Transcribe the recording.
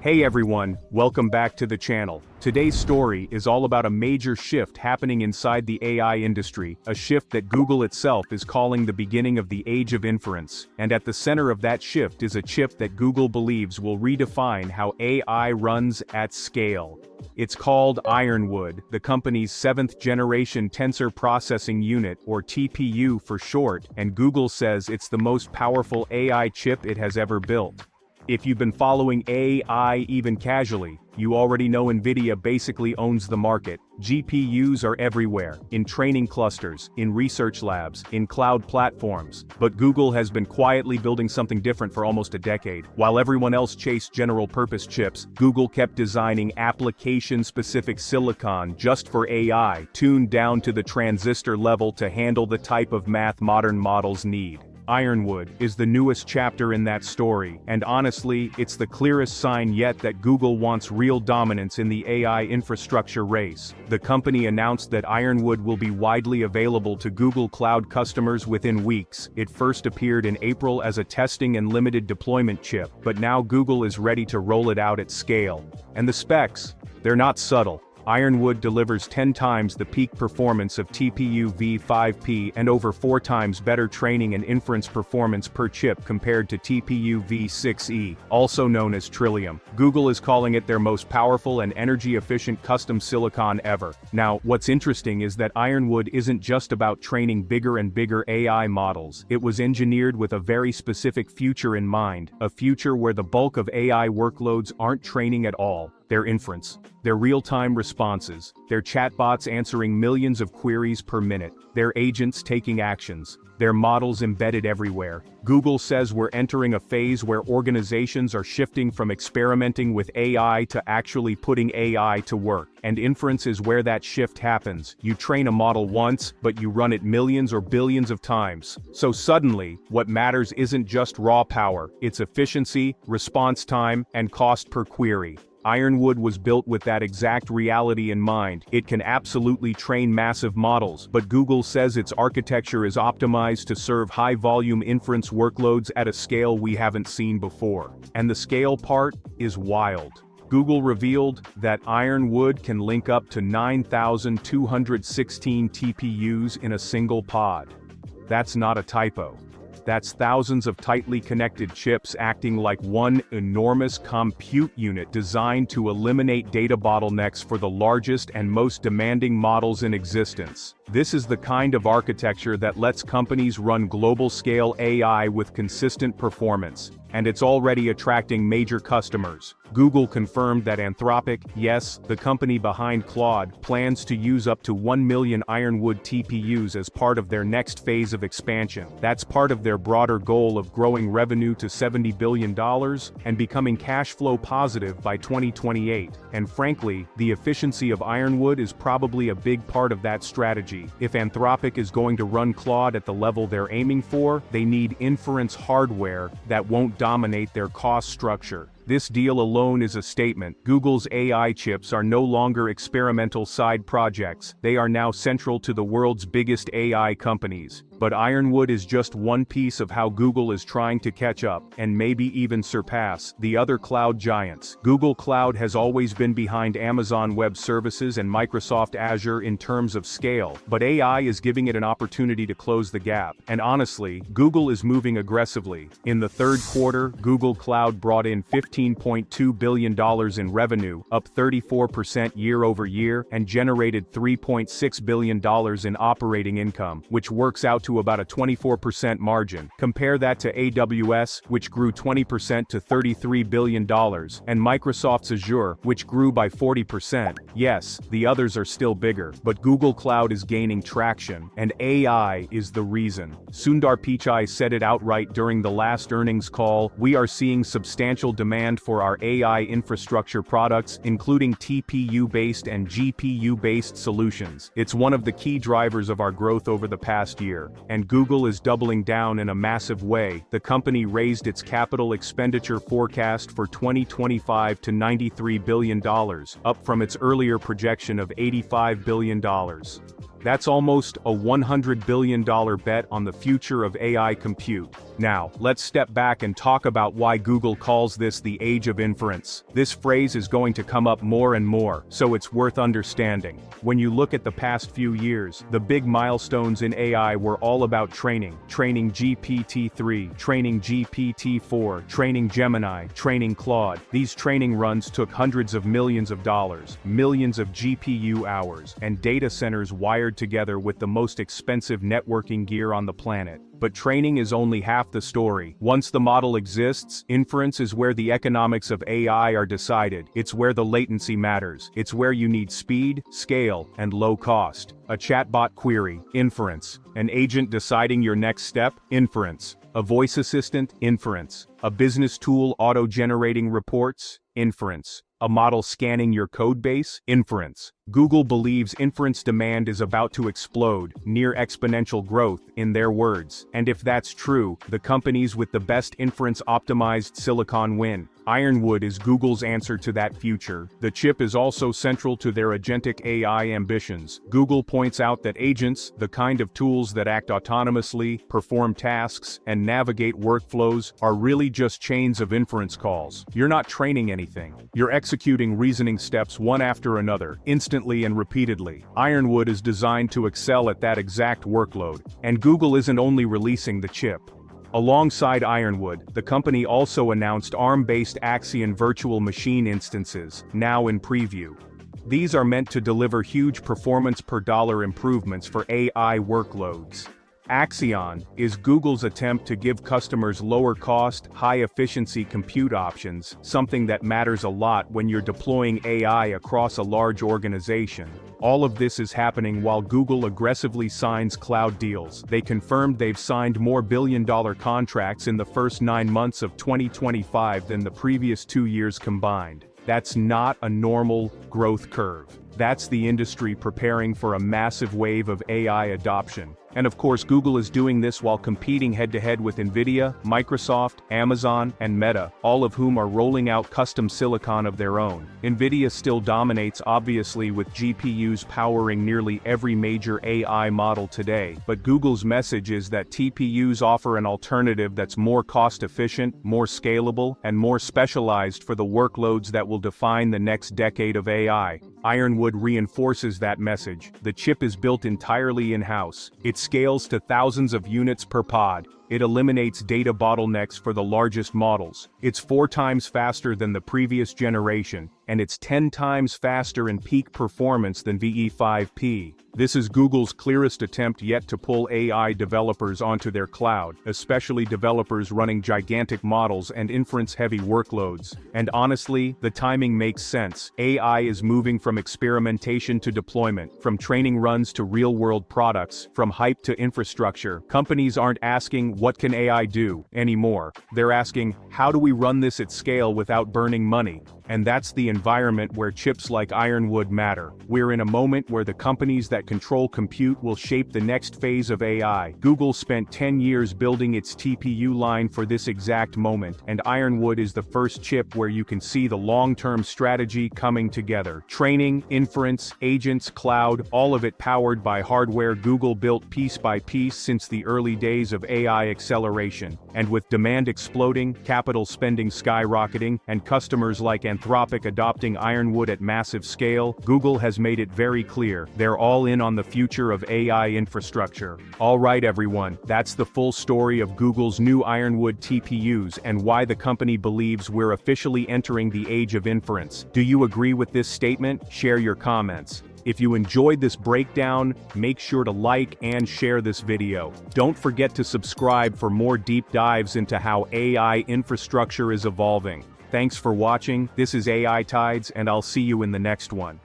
Hey everyone, welcome back to the channel. Today's story is all about a major shift happening inside the AI industry, a shift that Google itself is calling the beginning of the age of inference. And at the center of that shift is a chip that Google believes will redefine how AI runs at scale. It's called Ironwood, the company's 7th-generation Tensor Processing Unit, or TPU for short, and Google says it's the most powerful AI chip it has ever built. If you've been following AI even casually, you already know NVIDIA basically owns the market. GPUs are everywhere, in training clusters, in research labs, in cloud platforms. But Google has been quietly building something different for almost a decade. While everyone else chased general-purpose chips, Google kept designing application-specific silicon just for AI, tuned down to the transistor level to handle the type of math modern models need. Ironwood is the newest chapter in that story, and honestly, it's the clearest sign yet that Google wants real dominance in the AI infrastructure race. The company announced that Ironwood will be widely available to Google Cloud customers within weeks. It first appeared in April as a testing and limited deployment chip, but now Google is ready to roll it out at scale. And the specs? They're not subtle. Ironwood delivers 10 times the peak performance of TPU v5P and over 4 times better training and inference performance per chip compared to TPU v6E, also known as Trillium. Google is calling it their most powerful and energy-efficient custom silicon ever. Now, what's interesting is that Ironwood isn't just about training bigger and bigger AI models. It was engineered with a very specific future in mind, a future where the bulk of AI workloads aren't training at all. Their inference, their real-time responses, their chatbots answering millions of queries per minute, their agents taking actions, their models embedded everywhere. Google says we're entering a phase where organizations are shifting from experimenting with AI to actually putting AI to work. And inference is where that shift happens. You train a model once, but you run it millions or billions of times. So suddenly, what matters isn't just raw power, it's efficiency, response time, and cost per query. Ironwood was built with that exact reality in mind. It can absolutely train massive models, but Google says its architecture is optimized to serve high-volume inference workloads at a scale we haven't seen before. And the scale part is wild. Google revealed that Ironwood can link up to 9,216 TPUs in a single pod. That's not a typo. That's thousands of tightly connected chips acting like one enormous compute unit designed to eliminate data bottlenecks for the largest and most demanding models in existence. This is the kind of architecture that lets companies run global-scale AI with consistent performance, and it's already attracting major customers. Google confirmed that Anthropic, yes, the company behind Claude, plans to use up to 1 million Ironwood TPUs as part of their next phase of expansion. That's part of their broader goal of growing revenue to $70 billion and becoming cash flow positive by 2028. And frankly, the efficiency of Ironwood is probably a big part of that strategy. If Anthropic is going to run Claude at the level they're aiming for, they need inference hardware that won't dominate their cost structure. This deal alone is a statement. Google's AI chips are no longer experimental side projects. They are now central to the world's biggest AI companies. But Ironwood is just one piece of how Google is trying to catch up, and maybe even surpass, the other cloud giants. Google Cloud has always been behind Amazon Web Services and Microsoft Azure in terms of scale, but AI is giving it an opportunity to close the gap. And honestly, Google is moving aggressively. In the third quarter, Google Cloud brought in $15.2 billion in revenue, up 34% year-over-year, and generated $3.6 billion in operating income, which works out to about a 24% margin. Compare that to AWS, which grew 20% to $33 billion, and Microsoft's Azure, which grew by 40%. Yes, the others are still bigger, but Google Cloud is gaining traction, and AI is the reason. Sundar Pichai said it outright during the last earnings call: "We are seeing substantial demand for our AI infrastructure products, including TPU-based and GPU-based solutions. It's one of the key drivers of our growth over the past year." And Google is doubling down in a massive way. The company raised its capital expenditure forecast for 2025 to $93 billion, up from its earlier projection of $85 billion. That's almost a $100 billion bet on the future of AI compute. Now, let's step back and talk about why Google calls this the age of inference. This phrase is going to come up more and more, so it's worth understanding. When you look at the past few years, the big milestones in AI were all about training GPT-3, training GPT-4, training Gemini, training Claude. These training runs took hundreds of millions of dollars, millions of GPU hours, and data centers wired together with the most expensive networking gear on the planet. But training is only half the story. Once the model exists, inference is where the economics of AI are decided. It's where the latency matters. It's where you need speed, scale, and low cost. A chatbot query, inference. An agent deciding your next step, inference. A voice assistant, inference. A business tool auto-generating reports, inference. A model scanning your codebase, inference. Google believes inference demand is about to explode, near exponential growth, in their words. And if that's true, the companies with the best inference-optimized silicon win. Ironwood is Google's answer to that future. The chip is also central to their agentic AI ambitions. Google points out that agents, the kind of tools that act autonomously, perform tasks, and navigate workflows, are really just chains of inference calls. You're not training anything. You're executing reasoning steps one after another, instantly and repeatedly. Ironwood is designed to excel at that exact workload. And Google isn't only releasing the chip. Alongside Ironwood, the company also announced ARM-based Axion virtual machine instances, now in preview. These are meant to deliver huge performance per dollar improvements for AI workloads. Axion is Google's attempt to give customers lower-cost, high-efficiency compute options, something that matters a lot when you're deploying AI across a large organization. All of this is happening while Google aggressively signs cloud deals. They confirmed they've signed more billion-dollar contracts in the first 9 months of 2025 than the previous 2 years combined. That's not a normal growth curve. That's the industry preparing for a massive wave of AI adoption. And of course, Google is doing this while competing head-to-head with Nvidia, Microsoft, Amazon, and Meta, all of whom are rolling out custom silicon of their own. Nvidia still dominates, obviously, with GPUs powering nearly every major AI model today, but Google's message is that TPUs offer an alternative that's more cost-efficient, more scalable, and more specialized for the workloads that will define the next decade of AI. Ironwood reinforces that message. The chip is built entirely in-house. It scales to thousands of units per pod. It eliminates data bottlenecks for the largest models. It's 4 times faster than the previous generation, and it's 10 times faster in peak performance than VE5P. This is Google's clearest attempt yet to pull AI developers onto their cloud, especially developers running gigantic models and inference-heavy workloads. And honestly, the timing makes sense. AI is moving from experimentation to deployment, from training runs to real-world products, from hype to infrastructure. Companies aren't asking, "What can AI do?" anymore. They're asking, "How do we run this at scale without burning money?" And that's the environment where chips like Ironwood matter. We're in a moment where the companies that control compute will shape the next phase of AI. Google spent 10 years building its TPU line for this exact moment, and Ironwood is the first chip where you can see the long-term strategy coming together. Training, inference, agents, cloud, all of it powered by hardware Google built piece by piece since the early days of AI acceleration. And with demand exploding, capital spending skyrocketing, and customers like Anthropic adopting Ironwood at massive scale, Google has made it very clear, they're all in on the future of AI infrastructure. Alright everyone, that's the full story of Google's new Ironwood TPUs and why the company believes we're officially entering the age of inference. Do you agree with this statement? Share your comments. If you enjoyed this breakdown, make sure to like and share this video. Don't forget to subscribe for more deep dives into how AI infrastructure is evolving. Thanks for watching, this is AI Tides, and I'll see you in the next one.